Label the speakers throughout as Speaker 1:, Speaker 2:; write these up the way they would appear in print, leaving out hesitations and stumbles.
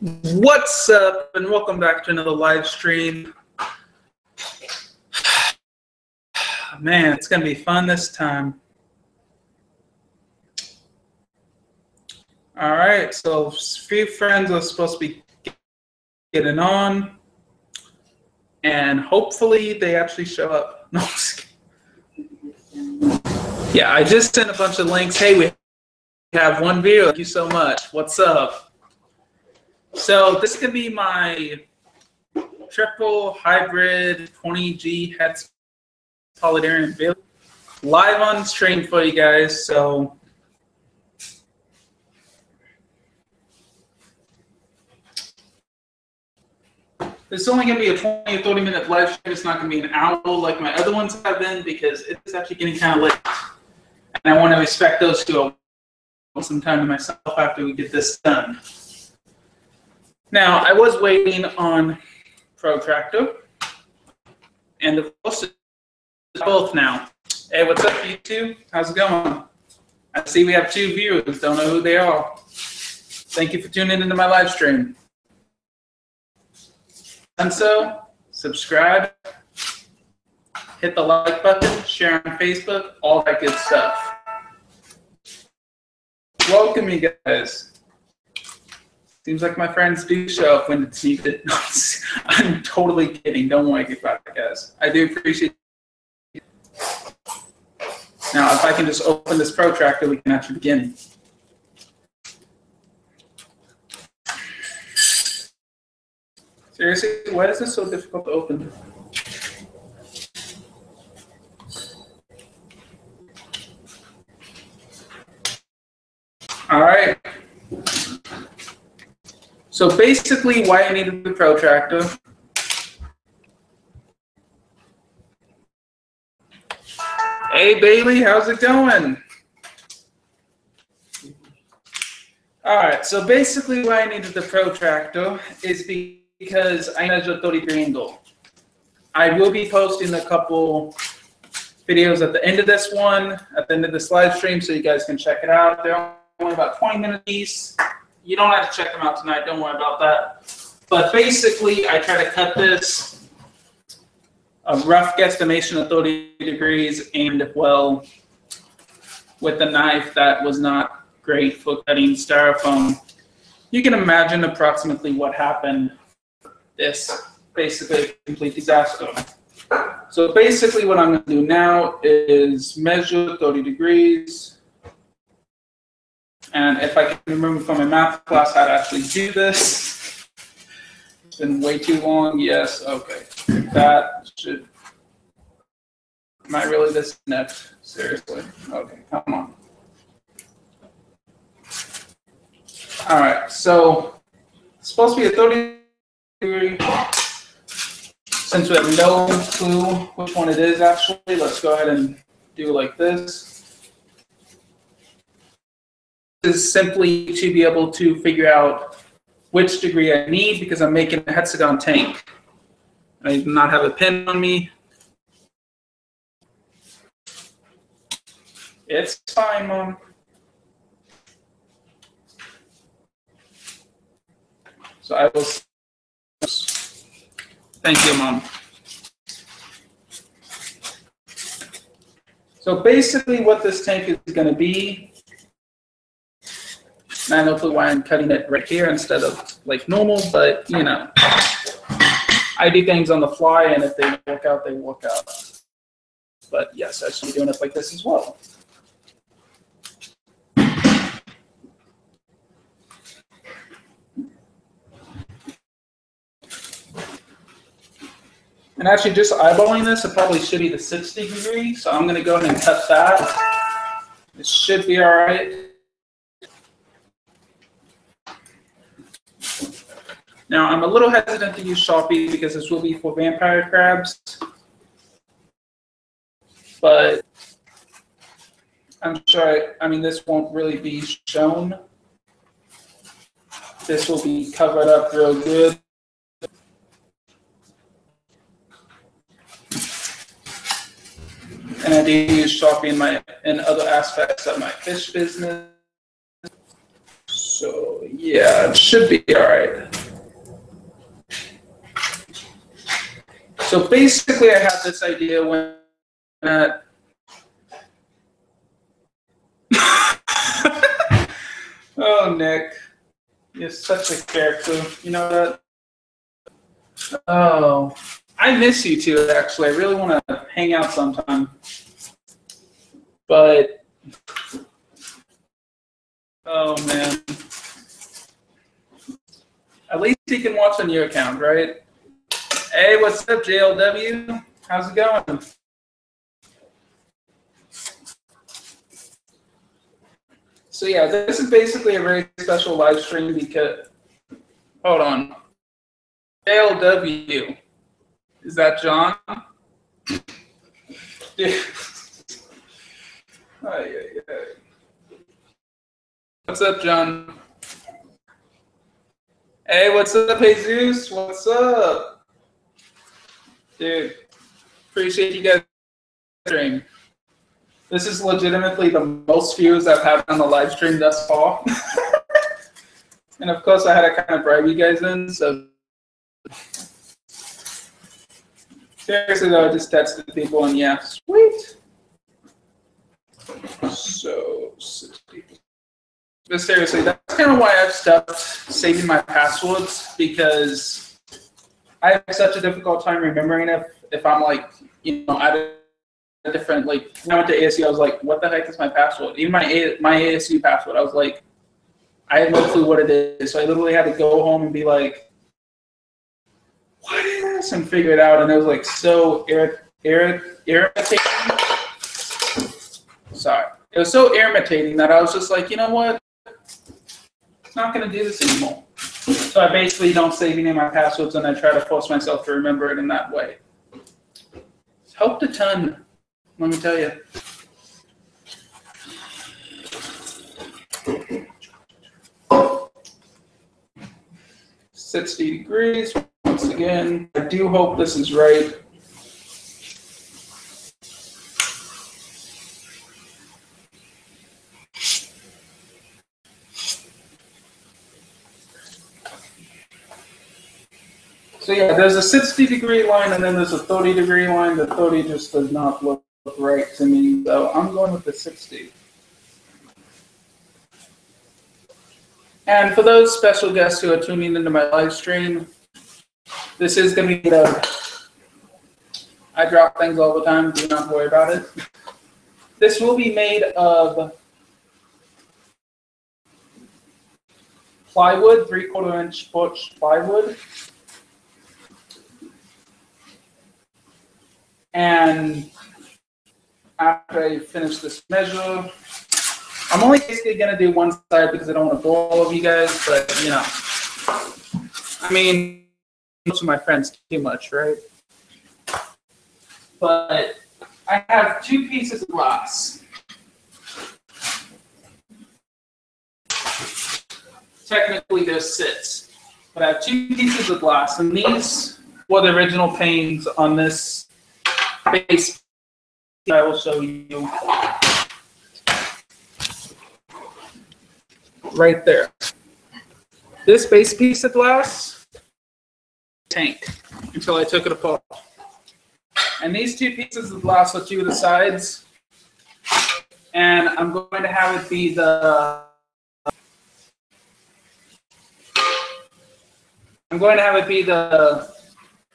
Speaker 1: What's up, and welcome back to another live stream. Man, it's gonna be fun this time. All right, so a few friends are supposed to be getting on, and hopefully they actually show up. No, yeah, I just sent a bunch of links. Hey, we have one viewer. Thank you so much. What's up? So this is gonna be my triple hybrid 20G head Solidarian build live on stream for you guys. So it's only going to be a 20 or 30 minute live stream. It's not going to be an hour like my other ones have been because it's actually getting kind of late. And I want to respect those who want some time to myself after we get this done. Now, I was waiting on Protractor, and of course, both now. Hey, what's up, you two? How's it going? I see we have 2 viewers. Don't know who they are. Thank you for tuning into my live stream. And so, subscribe, hit the like button, share on Facebook, all that good stuff. Welcome, you guys. Seems like my friends do show up when it's needed. I'm totally kidding. Don't worry about it, guys. I do appreciate it. Now, if I can just open this protractor, we can actually begin. Seriously, why is this so difficult to open? All right. So basically, why I needed the protractor. Hey, Bailey, how's it going? All right, so basically why I needed the protractor is because I measure 30-degree angle. I will be posting a couple videos at the end of this one, at the end of this live stream, so you guys can check it out. They're only about 20 minutes each. You don't have to check them out tonight, don't worry about that. But basically, I try to cut this a rough guesstimation of 30 degrees, and well, with a knife that was not great for cutting styrofoam. You can imagine approximately what happened. This basically a complete disaster. So basically what I'm going to do now is measure 30 degrees. And if I can remember from my math class how to actually do this. It's been way too long. Yes, okay. That should. Am I really this inept? Seriously. Okay, come on. All right, so it's supposed to be a 30 degree. Since we have no clue which one it is actually, let's go ahead and do like this. This is simply to be able to figure out which degree I need because I'm making a hexagon tank. I do not have a pen on me. It's fine, Mom. So I will. Thank you, Mom. So basically what this tank is going to be, and I don't know why I'm cutting it right here instead of like normal, but you know, I do things on the fly, and if they work out, they work out. But yes, I should be doing it like this as well. And actually, just eyeballing this, it probably should be the 60 degree. So I'm going to go ahead and cut that. It should be all right. Now, I'm a little hesitant to use Sharpie because this will be for vampire crabs. But I'm sure, I mean, this won't really be shown. This will be covered up real good. And I do use Sharpie in other aspects of my fish business. So Yeah, it should be all right. So basically, I had this idea when oh, Nick, you're such a character. You know that? Oh, I miss you too, actually. I really want to hang out sometime. But, oh, man. At least you can watch on your account, right? Hey, what's up, JLW? How's it going? So yeah, this is basically a very special live stream because, hold on. JLW, is that John? Dude. What's up, John? Hey, what's up, Jesus? What's up? Dude, appreciate you guys stream. This is legitimately the most views I've had on the live stream thus far. And of course, I had to kind of bribe you guys in, so. Seriously though, I just texted people and yeah, sweet. So, 60. But seriously, that's kind of why I've stopped saving my passwords, because I have such a difficult time remembering if I'm like, you know, at a different, like, when I went to ASU, I was like, what the heck is my password? Even my ASU password, I was like, I have no clue what it is. So I literally had to go home and be like, what is this? And figure it out. And it was like so irritating. Sorry. It was so irritating that I was just like, you know what? I'm not going to do this anymore. So I basically don't save any of my passwords and I try to force myself to remember it in that way. It's helped a ton, let me tell you. "60 degrees, once again. I do hope this is right. So yeah, there's a 60-degree line and then there's a 30-degree line. The 30 just does not look right to me, so I'm going with the 60. And for those special guests who are tuning into my live stream, this is going to be I drop things all the time, do not worry about it. This will be made of plywood, 3/4 inch plywood. And after I finish this measure, I'm only basically going to do one side because I don't want to bore all of you guys, but, you know, I mean, most of my friends too much, right? But I have 2 pieces of glass. Technically, there's 6, but I have 2 pieces of glass, and these were the original panes on this base. I will show you right there. This base piece of glass, tank, until I took it apart. And these 2 pieces of glass are 2 of the sides, and I'm going to have it be the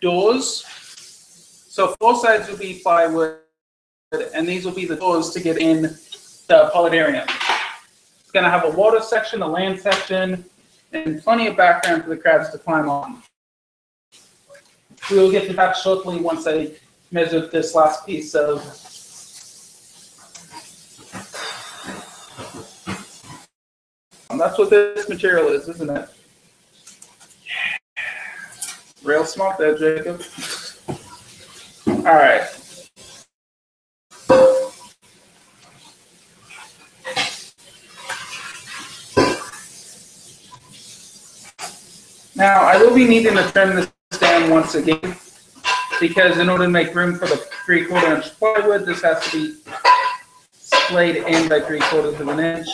Speaker 1: doors. So 4 sides will be plywood, and these will be the doors to get in the polydarium. It's going to have a water section, a land section, and plenty of background for the crabs to climb on. We will get to that shortly once I measure this last piece of that's what this material is, isn't it? Yeah. Real smart there, Jacob. All right. Now, I will be needing to trim this down once again, because in order to make room for the 3/4 inch plywood, this has to be splayed in by 3/4 of an inch.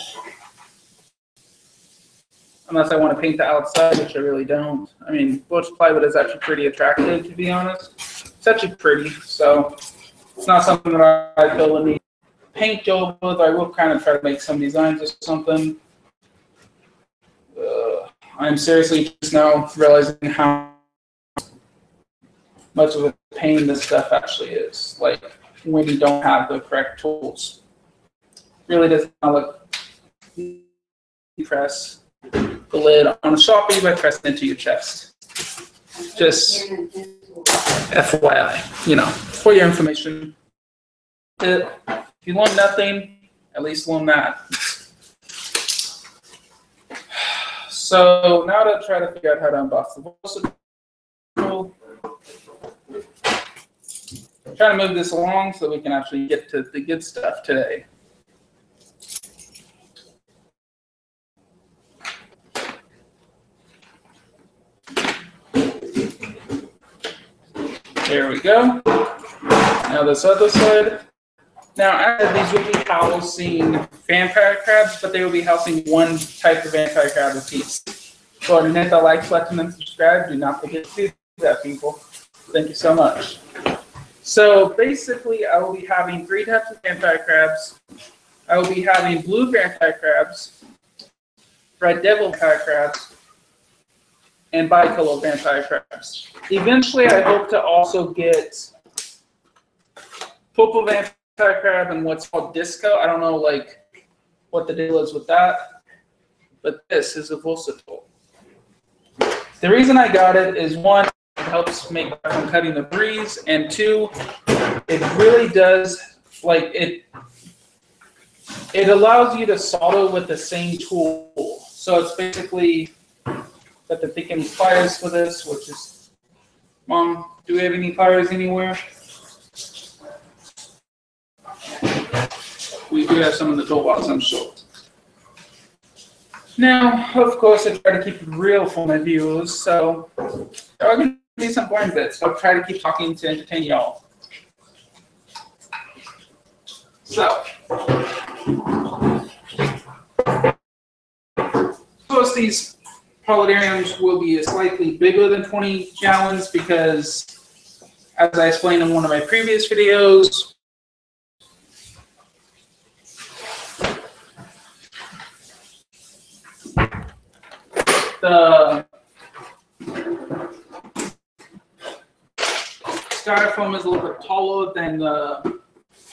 Speaker 1: unless I want to paint the outside, which I really don't. I mean, Butch plywood is actually pretty attractive, to be honest. It's actually pretty, so it's not something that I feel the need to paint over with. I will kind of try to make some designs or something. I'm seriously just now realizing how much of a pain this stuff actually is. Like, when you don't have the correct tools. Really does not look. You press the lid on a Sharpie by pressing into your chest. Just FYI, you know, for your information. If you learn nothing, at least learn that. So now to try to figure out how to unbox the versatile. I'm trying to move this along so we can actually get to the good stuff today. There we go. Now this other side. Now, these will be housing vampire crabs, but they will be housing one type of vampire crab apiece. So, hit the like button and subscribe. Do not forget to do that, people. Thank you so much. So, basically, I will be having 3 types of vampire crabs. I will be having blue vampire crabs, red devil vampire crabs, and bicolor vampire crabs. Eventually, I hope to also get purple vampire crab and what's called disco. I don't know like what the deal is with that, but this is a versatile. The reason I got it is 1, it helps make from cutting the breeze, and 2, it really does like it allows you to solder with the same tool. So it's basically got the thick end pliers for this, which is, Mom, do we have any pliers anywhere? We do have some in the toolbox, I'm sure. Now, of course, I try to keep it real for my viewers, so there are going to be some boring bits. I'll try to keep talking to entertain y'all. So, of course, these polydariums will be slightly bigger than 20 gallons because, as I explained in one of my previous videos, the styrofoam is a little bit taller than the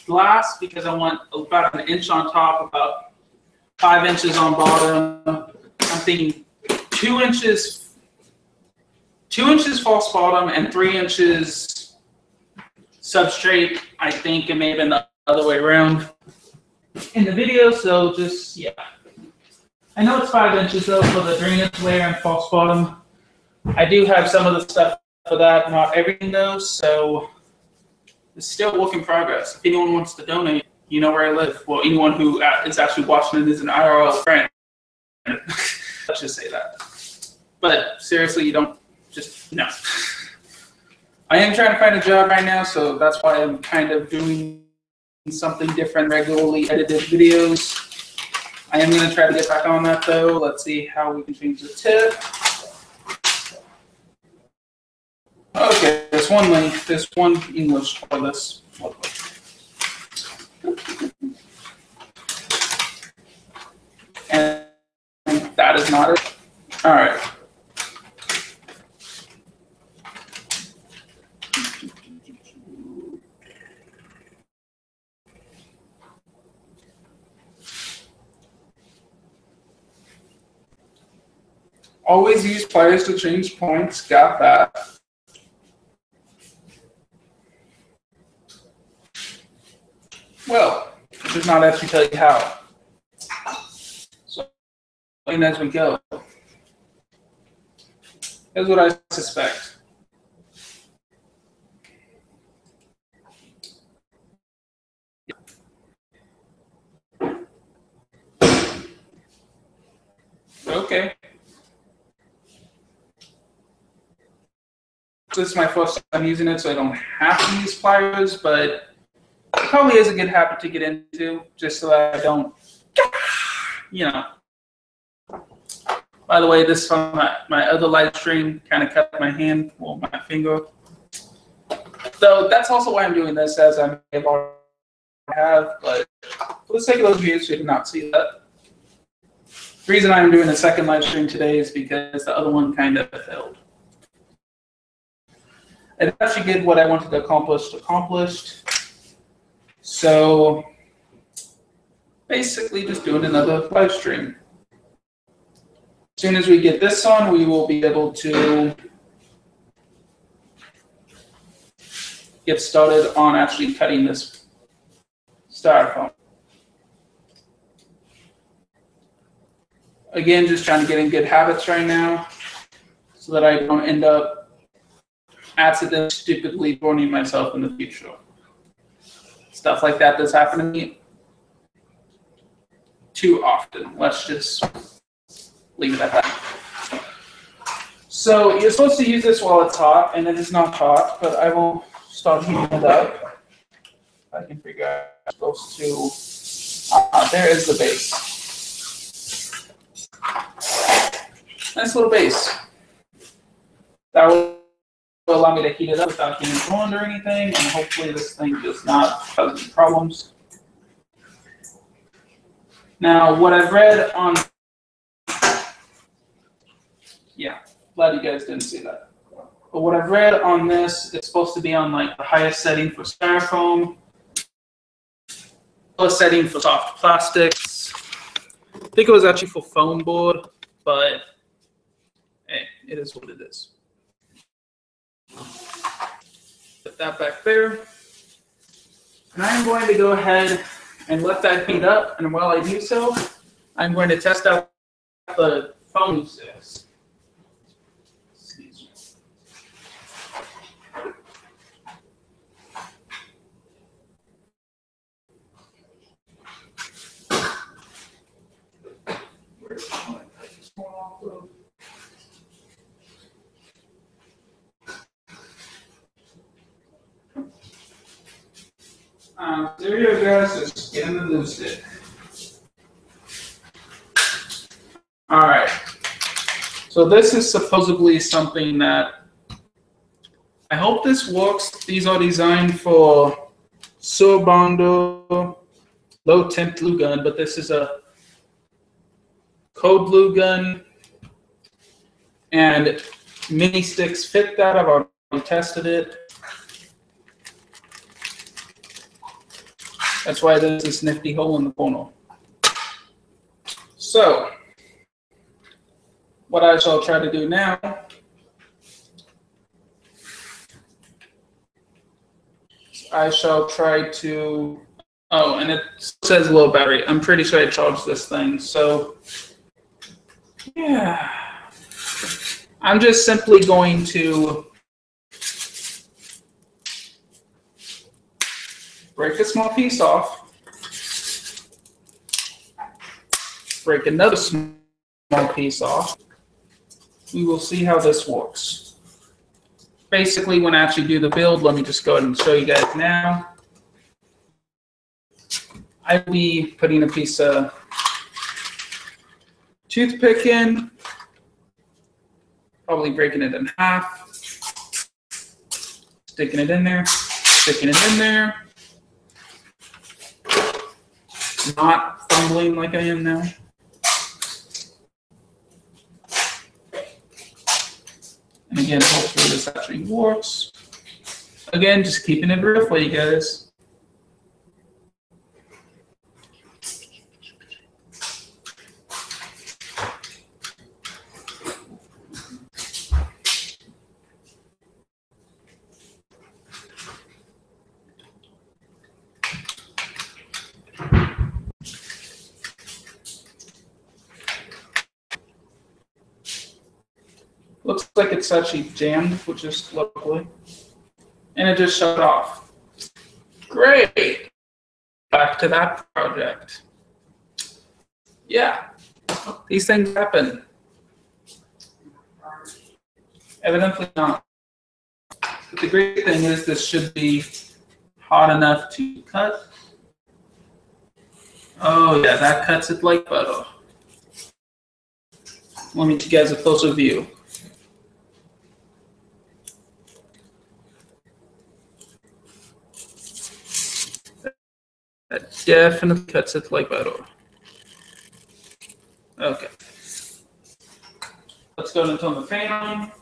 Speaker 1: glass because I want about 1 inch on top, about 5 inches on bottom. I'm thinking 2 inches false bottom and 3 inches substrate. I think it may have been the other way around in the video. So just yeah. I know it's 5 inches though for the drainage layer and false bottom. I do have some of the stuff for that, not everything though, so it's still work in progress. If anyone wants to donate, you know where I live. Well, anyone who is actually watching it is an IRL friend. Let's just say that. But seriously, you don't just, no. I am trying to find a job right now, so that's why I'm kind of doing something different, regularly edited videos. I am going to try to get back on that though. Let's see how we can change the tip. Okay, there's one link, there's one English for this. And that is not it. All right. Always use pliers to change points. Got that. Well, it does not actually tell you how. So, as we go. Here's what I suspect. Okay. This is my first time using it, so I don't have to use pliers, but it probably is a good habit to get into, just so that I don't, you know. By the way, this on my other live stream kind of cut my hand or my finger. So that's also why I'm doing this, as I may have already have, but for the sake of those viewers who did not see that, the reason I'm doing a second live stream today is because the other one kind of failed. I actually did what I wanted to accomplish accomplished. So basically just doing another live stream. As soon as we get this on, we will be able to get started on actually cutting this styrofoam. Again, just trying to get in good habits right now so that I don't end up accidentally stupidly burning myself in the future. Stuff like that does happen to me too often. Let's just leave it at that. So you're supposed to use this while it's hot, and it is not hot, but I will start heating it up. I can figure out how I'm supposed to. There is the base. Nice little base. That will allow me to heat it up without getting burned or anything, and hopefully this thing does not cause any problems. Now, what I've read on, yeah, glad you guys didn't see that. But what I've read on this, it's supposed to be on like the highest setting for styrofoam, lowest setting for soft plastics. I think it was actually for foam board, but hey, it is what it is. Put that back there. And I'm going to go ahead and let that heat up. And while I do so, I'm going to test out the foam sticks. There you go, guys. Just get in the glue stick. All right. So this is supposedly something that I hope this works. These are designed for Surbondo low temp glue gun, but this is a cold glue gun, and mini sticks fit that. I've already tested it. That's why there's this nifty hole in the corner. So, what I shall try to do now I shall try to, oh, and it says low battery. I'm pretty sure I charged this thing. So, yeah. I'm just simply going to break a small piece off, break another small piece off. We will see how this works. Basically, when I actually do the build, let me just go ahead and show you guys now. I'll be putting a piece of toothpick in, probably breaking it in half, sticking it in there, sticking it in there. Not fumbling like I am now. And again, hopefully this actually works. Again, just keeping it real for you guys. Looks like it's actually jammed, which is lovely. And it just shut off. Great. Back to that project. Yeah, these things happen. Evidently not. But the great thing is this should be hot enough to cut. Oh yeah, that cuts it like butter. Let me give you guys a closer view. That definitely cuts it like butter. Okay. Let's go and turn the fan on.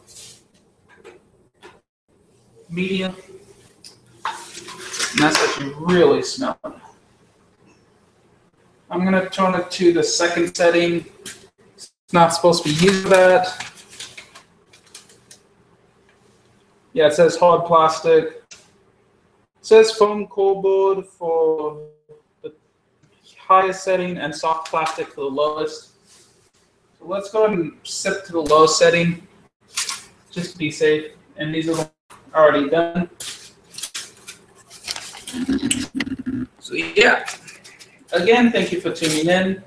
Speaker 1: Medium. And that's actually really smelling. I'm going to turn it to the second setting. It's not supposed to be used for that. Yeah, it says hard plastic. It says foam core board for the highest setting and soft plastic for the lowest. So let's go ahead and set to the low setting just to be safe. And these are already done. So yeah, again, thank you for tuning in.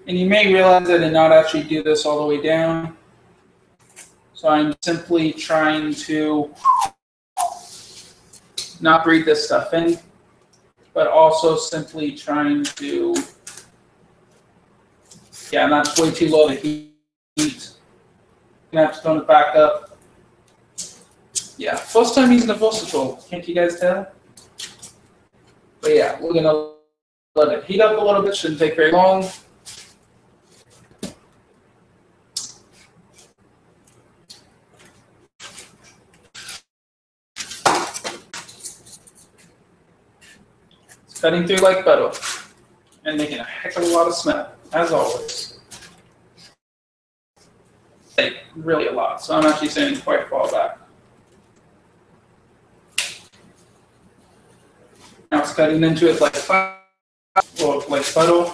Speaker 1: And you may realize I did not actually do this all the way down. So I'm simply trying to not breathe this stuff in, but also simply trying to, yeah, not way too low to heat. Gonna have to turn it back up. Yeah, first time using the versatile. Can't you guys tell? But yeah, we're gonna let it heat up a little bit. Shouldn't take very long. It's cutting through like butter and making a heck of a lot of smell, as always. Like really a lot. So I'm actually saying quite far back. Now it's cutting into it like fire or like butter.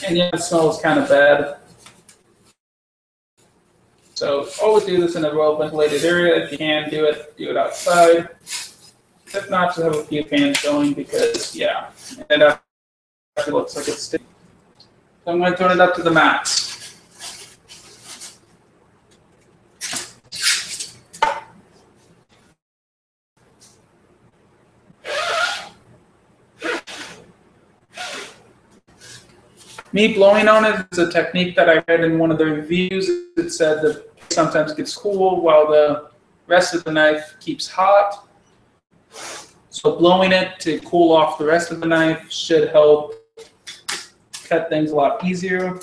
Speaker 1: And yeah, it smells kind of bad. So always do this in a well-ventilated area. If you can do it outside. If not, just have a few fans going because, yeah, it actually looks like it's sticking. So I'm going to turn it up to the max. Me blowing on it is a technique that I read in one of the reviews. It said that sometimes gets cool while the rest of the knife keeps hot. So blowing it to cool off the rest of the knife should help cut things a lot easier.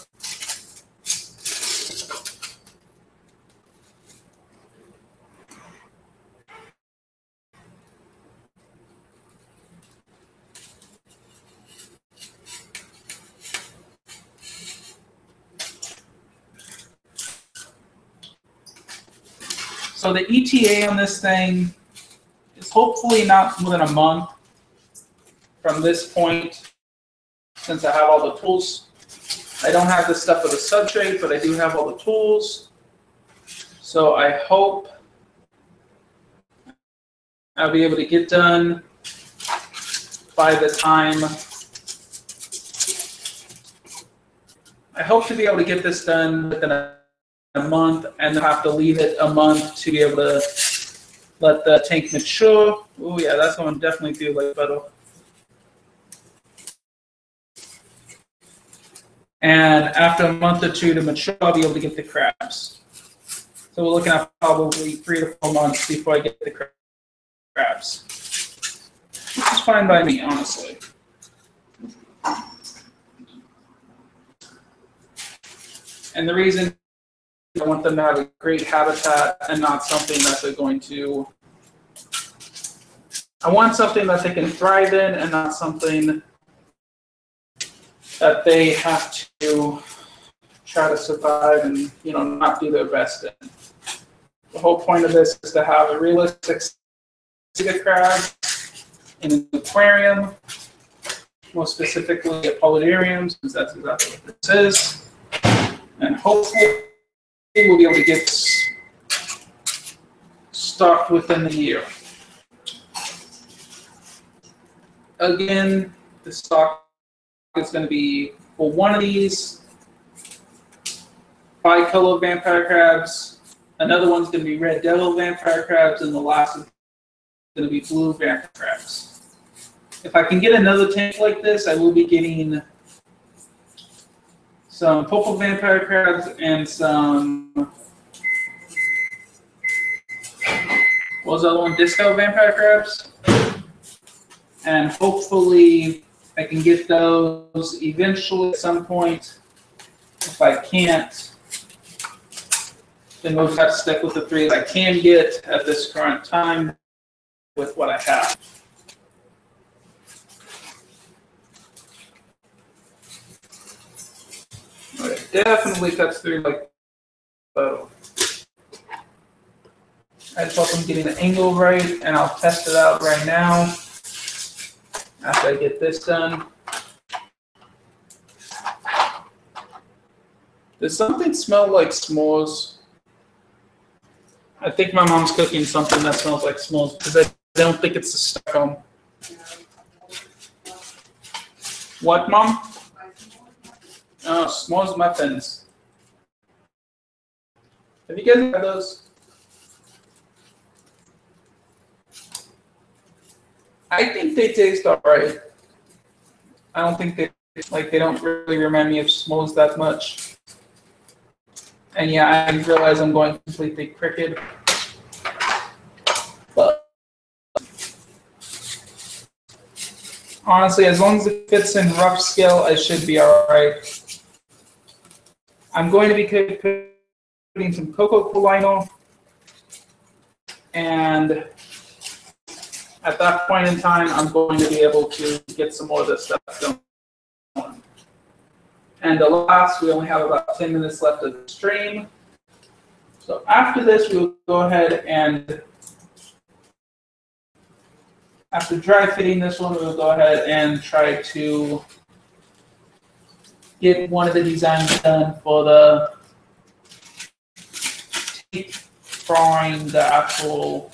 Speaker 1: So the ETA on this thing is hopefully not more than a month from this point, since I have all the tools. I don't have this stuff with a substrate, but I do have all the tools. So I hope I'll be able to get done by the time. I hope to be able to get this done within a month, and then have to leave it a month to be able to let the tank mature. Oh yeah, that's going to definitely feel like butter. And after a month or two to mature, I'll be able to get the crabs. So we're looking at probably 3 to 4 months before I get the crabs. Which is fine by me, honestly. And the reason I want them to have a great habitat and not something that they're going to. I want something that they can thrive in and not something that they have to try to survive and not do their best in. The whole point of this is to have a realistic cedar crab in an aquarium, more specifically a polydarium, since that's exactly what this is, and hopefully we'll be able to get stocked within the year. Again, the stock is going to be for one of these bicolor vampire crabs. Another one's going to be red devil vampire crabs, and the last is going to be blue vampire crabs. If I can get another tank like this, I will be getting some purple vampire crabs and some, what was the other one? Disco vampire crabs. And hopefully I can get those eventually at some point. If I can't, then we'll just have to stick with the three that I can get at this current time with what I have. It definitely cuts through like photo. I just hope I'm getting the angle right, and I'll test it out right now after I get this done. Does something smell like s'mores? I think my mom's cooking something that smells like s'mores because I don't think it's the Stockholm. What, Mom? Oh, s'mores muffins. Have you guys had those? I think they taste alright. I don't think they don't really remind me of s'mores that much. And yeah, I realize I'm going completely crooked. But honestly, as long as it fits in rough scale, I should be alright. I'm going to be putting some cocoa colino, and at that point in time, I'm going to be able to get some more of this stuff going. And alas, we only have about 10 minutes left of the stream. So after this, we'll go ahead and, after dry fitting this one, we'll go ahead and try to get one of the designs done for the drawing the actual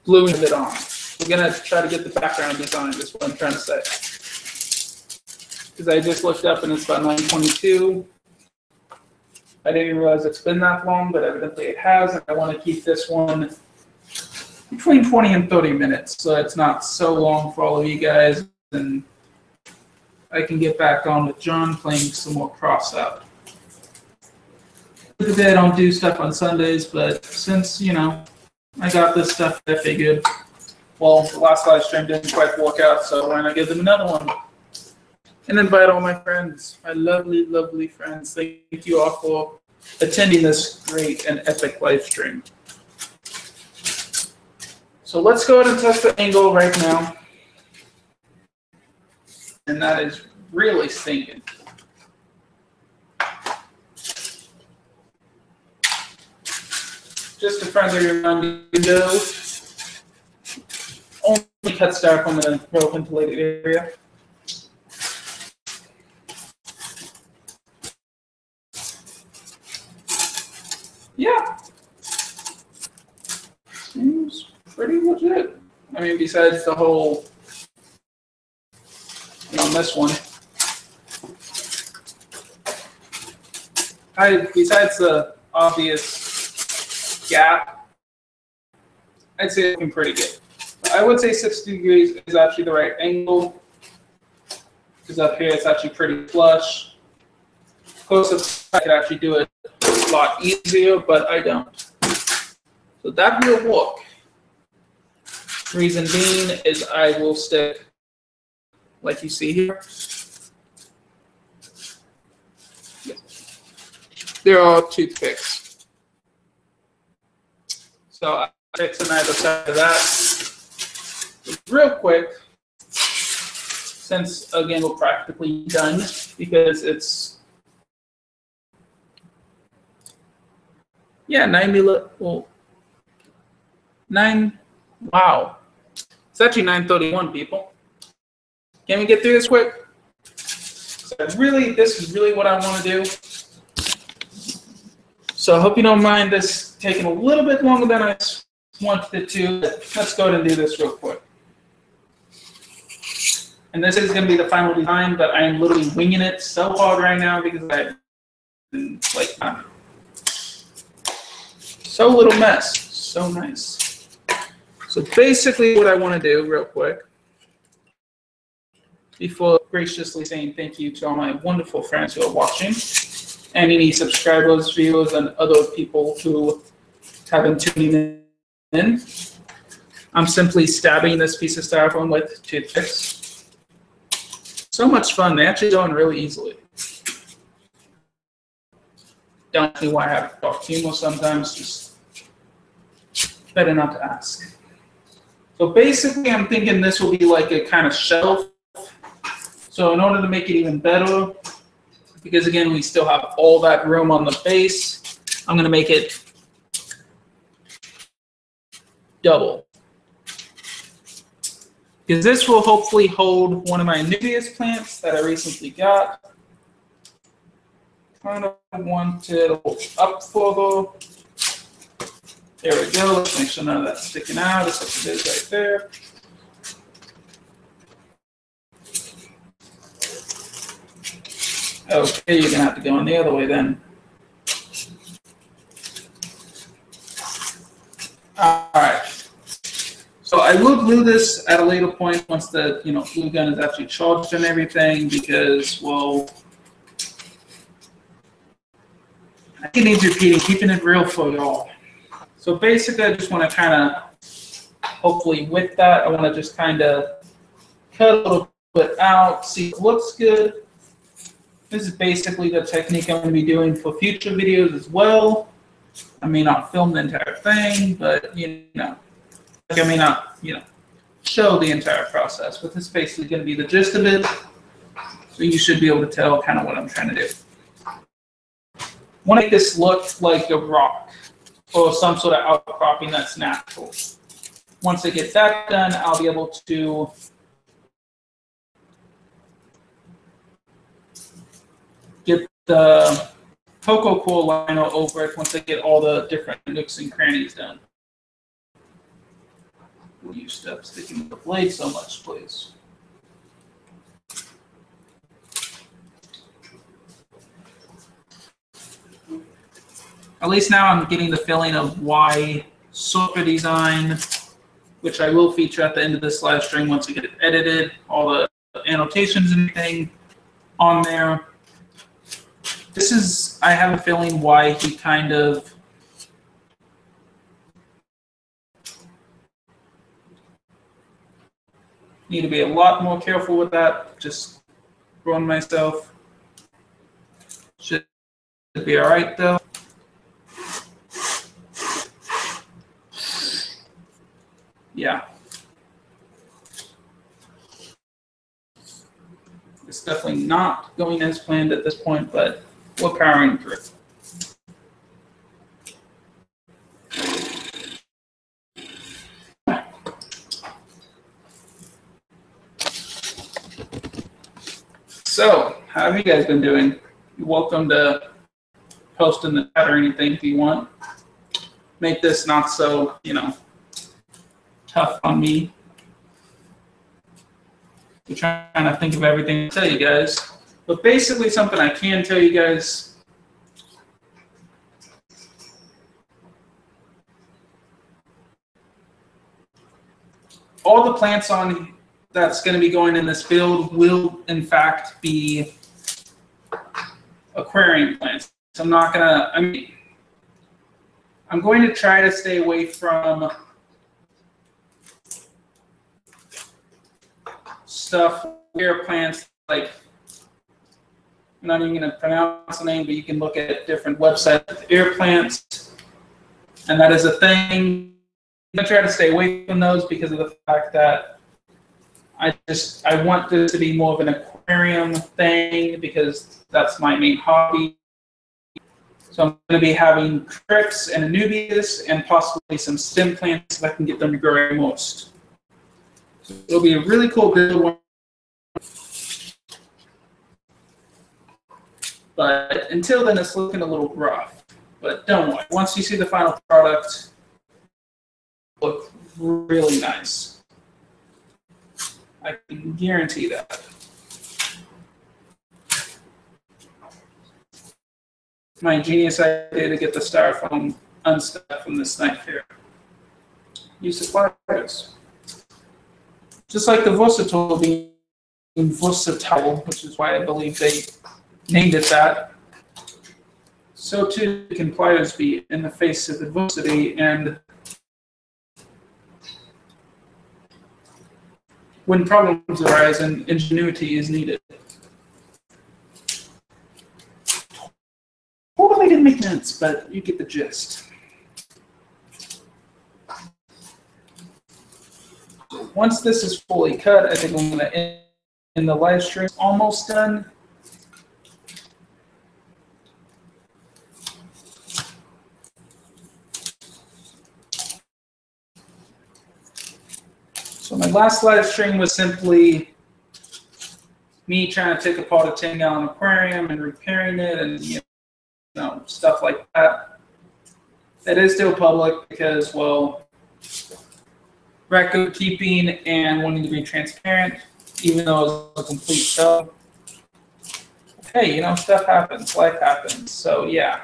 Speaker 1: gluing it on. We're gonna try to get the background design, is what I'm trying to say. Because I just looked up and it's about 9:22. I didn't even realize it's been that long, but evidently it has, and I want to keep this one between 20 and 30 minutes, so it's not so long for all of you guys, and I can get back on with John playing some more cross-out. Typically I don't do stuff on Sundays, but since, you know, I got this stuff, I figured, well, the last live stream didn't quite work out, so why not give them another one? And invite all my friends, my lovely, lovely friends. Thank you all for attending this great and epic live stream. So let's go ahead and test the angle right now. And that is really stinking. Just a friendly reminder, only cut styrofoam in a well-ventilated area. Yeah. Seems pretty legit. I mean, besides the whole, on this one. Besides the obvious gap, I'd say it's looking pretty good. I would say 60 degrees is actually the right angle, because up here it's actually pretty flush. Close up, I could actually do it a lot easier, but I don't. So that will work. Reason being is I will stick, like you see here. There are toothpicks. So I fix on either side of that. Real quick, since again we're practically done, because it's, yeah, 9, wow. It's actually 9:31, people. Can we get through this quick? So this is really what I want to do. So I hope you don't mind this taking a little bit longer than I wanted it to. Let's go ahead and do this real quick. And this is going to be the final design, but I am literally winging it so hard right now because I've been like so little mess. So nice. So basically what I want to do real quick, before graciously saying thank you to all my wonderful friends who are watching, and any subscribers, viewers, and other people who have been tuning in, I'm simply stabbing this piece of styrofoam with toothpicks. So much fun. They actually go in really easily. Don't see why I have to talk humor sometimes. Just better not to ask. So basically, I'm thinking this will be like a kind of shelf. So in order to make it even better, because again, we still have all that room on the base, I'm going to make it double. Because this will hopefully hold one of my newest plants that I recently got. Kind of want it up further. There we go. Let's make sure none of that's sticking out, except it is right there. Okay, you're gonna have to go in the other way then. All right. So I will glue this at a later point once the glue gun is actually charged and everything, because well, I think it needs repeating, keeping it real for y'all. So basically, I just want to kind of, hopefully with that, I want to just kind of cut a little bit out, see if it looks good. This is basically the technique I'm going to be doing for future videos as well. I may not film the entire thing, but I may not, show the entire process. But this is basically going to be the gist of it. So you should be able to tell kind of what I'm trying to do. I want to make this look like a rock or some sort of outcropping that's natural. Once I get that done, I'll be able to get the cocoa coir liner over it once I get all the different nooks and crannies done. Will you stop sticking with the blade so much, please? At least now I'm getting the feeling of why Surfer Design, which I will feature at the end of this live stream once we get it edited, all the annotations and everything on there. This is, I have a feeling why he kind of need to be a lot more careful with that. Just ruin myself. Should be all right though. Yeah. It's definitely not going as planned at this point, but we're powering through. So, how have you guys been doing? You're welcome to post in the chat or anything if you want. Make this not so, tough on me. I'm trying to think of everything to tell you guys. But basically something I can tell you guys. All the plants on that's going to be going in this build will in fact be aquarium plants. So I'm not going to, I'm going to try to stay away from stuff, where plants like, I'm not even going to pronounce the name, but you can look at different websites, air plants, and that is a thing. I'm going to try to stay away from those because of the fact that I want this to be more of an aquarium thing because that's my main hobby. So I'm going to be having Crix and Anubias and possibly some stem plants if I can get them to grow most. So it'll be a really cool build But until then, it's looking a little rough. But don't worry. Once you see the final product, it will look really nice. I can guarantee that. My ingenious idea to get the styrofoam unstuck from this knife here. Use the pliers. Just like the versatile being versatile, which is why I believe they named it that. So too can pliers be in the face of adversity, and when problems arise and ingenuity is needed. Totally didn't make sense, but you get the gist. Once this is fully cut, I think I'm going to end the live stream. Almost done. So my last live stream was simply me trying to take apart a 10-gallon aquarium and repairing it, and stuff like that. That is still public because, well, record keeping and wanting to be transparent, even though it's a complete show. Hey, stuff happens, life happens. So yeah.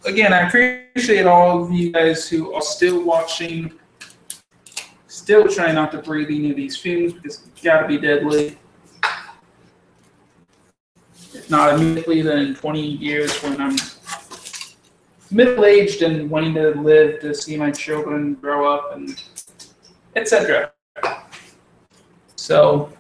Speaker 1: Again, I appreciate all of you guys who are still watching, still trying not to breathe any of these fumes because it's got to be deadly. If not immediately, then in 20 years when I'm middle-aged and wanting to live to see my children grow up and etc. So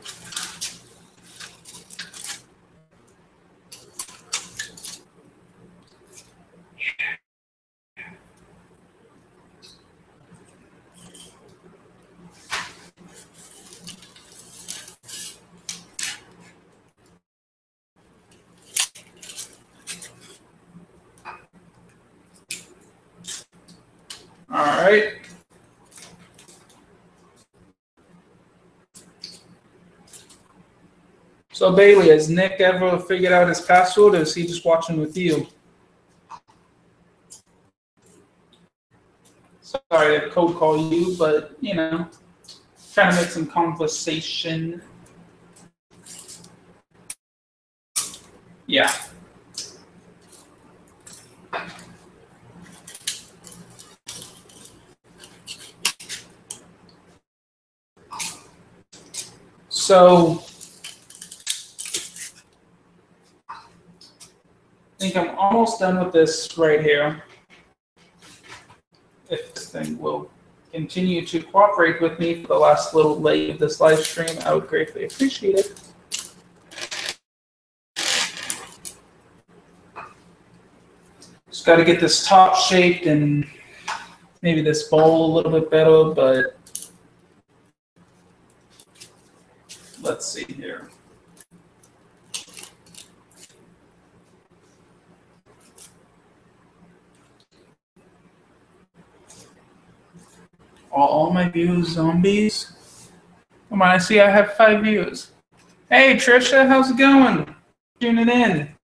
Speaker 1: all right. So Bailey, has Nick ever figured out his password, or is he just watching with you? Sorry to cold call you, but trying to make some conversation. Yeah. So I think I'm almost done with this right here. If this thing will continue to cooperate with me for the last little leg of this live stream, I would greatly appreciate it. Just got to get this top shaped and maybe this bowl a little bit better, but let's see here. Are all my views zombies? Come on, I see I have 5 views. Hey Trisha, how's it going? Tuning in.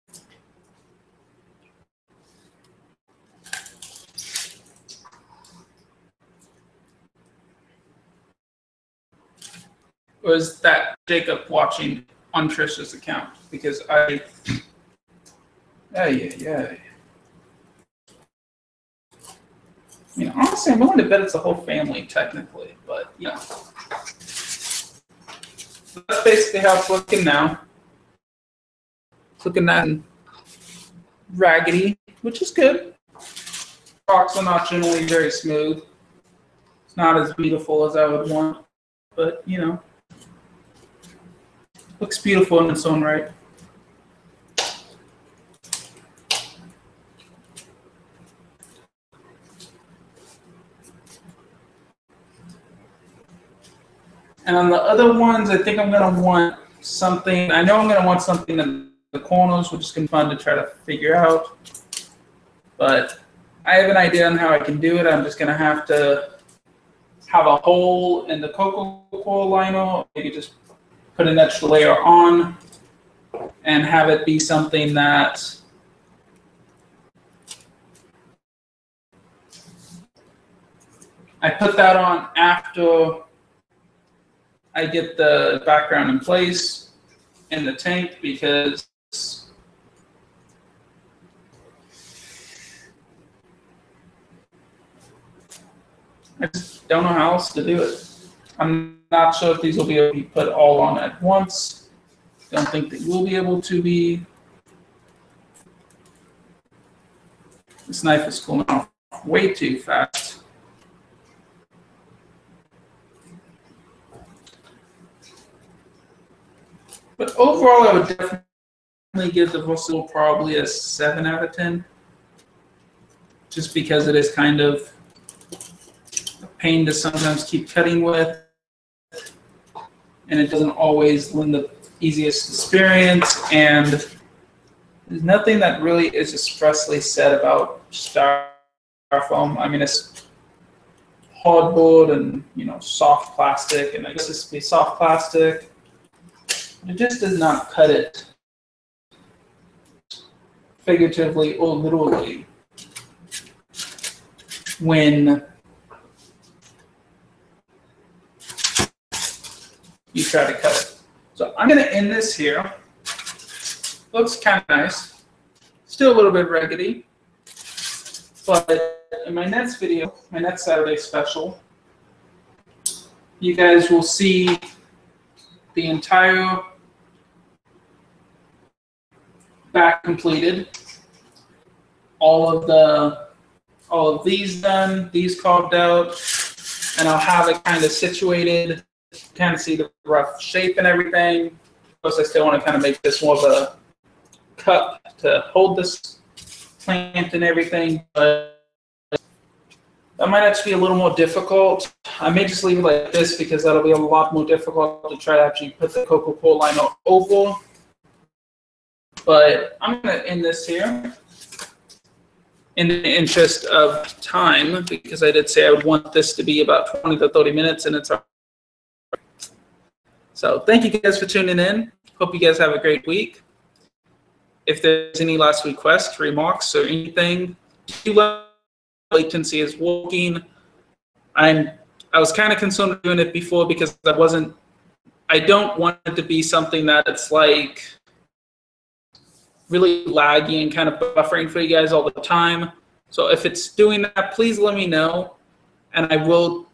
Speaker 1: Or is that Jacob watching on Trisha's account? Because yeah. Honestly, I'm willing to bet it's a whole family, technically, but, So that's basically how it's looking now. It's looking that raggedy, which is good. Rocks are not generally very smooth. It's not as beautiful as I would want, but, looks beautiful in its own right. And on the other ones, I think I'm going to want something. I know I'm going to want something in the corners, which is going to be fun to try to figure out. But I have an idea on how I can do it. I'm just going to have have a hole in the cocoa coir liner. Maybe just put an extra layer on and have it be something that I put that on after I get the background in place in the tank, because I just don't know how else to do it. I'm not sure if these will be able to be put all on at once. Don't think they will be able to be. This knife is cooling off way too fast. But overall, I would definitely give the Versatile probably a 7 out of 10. Just because it is kind of a pain to sometimes keep cutting with. And it doesn't always lend the easiest experience. And there's nothing that really is expressly said about styrofoam. I mean, it's hardboard and, you know, soft plastic, and I guess this would be soft plastic. It just does not cut it figuratively or literally when you try to cut it. So I'm going to end this here. Looks kind of nice. Still a little bit raggedy. But in my next video, my next Saturday special, you guys will see the entire back completed. All of these done, these carved out, and I'll have it kind of situated, kind of see the rough shape and everything. Of course, I still want to kind of make this more of a cup to hold this plant and everything, but that might actually be a little more difficult. I may just leave it like this because that'll be a lot more difficult to try to actually put the Coca-Cola liner over. But I'm going to end this here in the interest of time, because I did say I would want this to be about 20 to 30 minutes, and it's so thank you guys for tuning in. Hope you guys have a great week. If there's any last requests, remarks, or anything, latency is working. I was kind of concerned with doing it before because I don't want it to be something that it's like really laggy and kind of buffering for you guys all the time. So if it's doing that, please let me know, and I will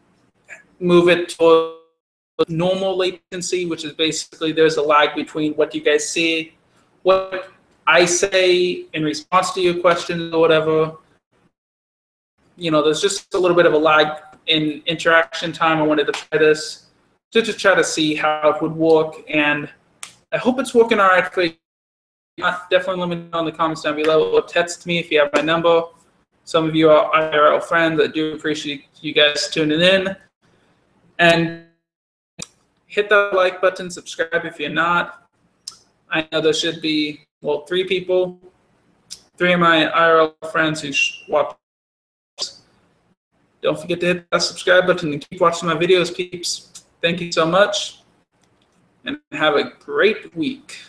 Speaker 1: move it to normal latency, which is basically there's a lag between what you guys see, what I say in response to your questions or whatever. You know, there's just a little bit of a lag in interaction time. I wanted to try this just to try to see how it would work, and I hope it's working all right for you. Definitely let me know in the comments down below, or text me if you have my number. Some of you are IRL friends. I do appreciate you guys tuning in. And hit that like button, subscribe if you're not. I know there should be, well, 3 people, 3 of my IRL friends who watch. Don't forget to hit that subscribe button and keep watching my videos, peeps. Thank you so much, and have a great week.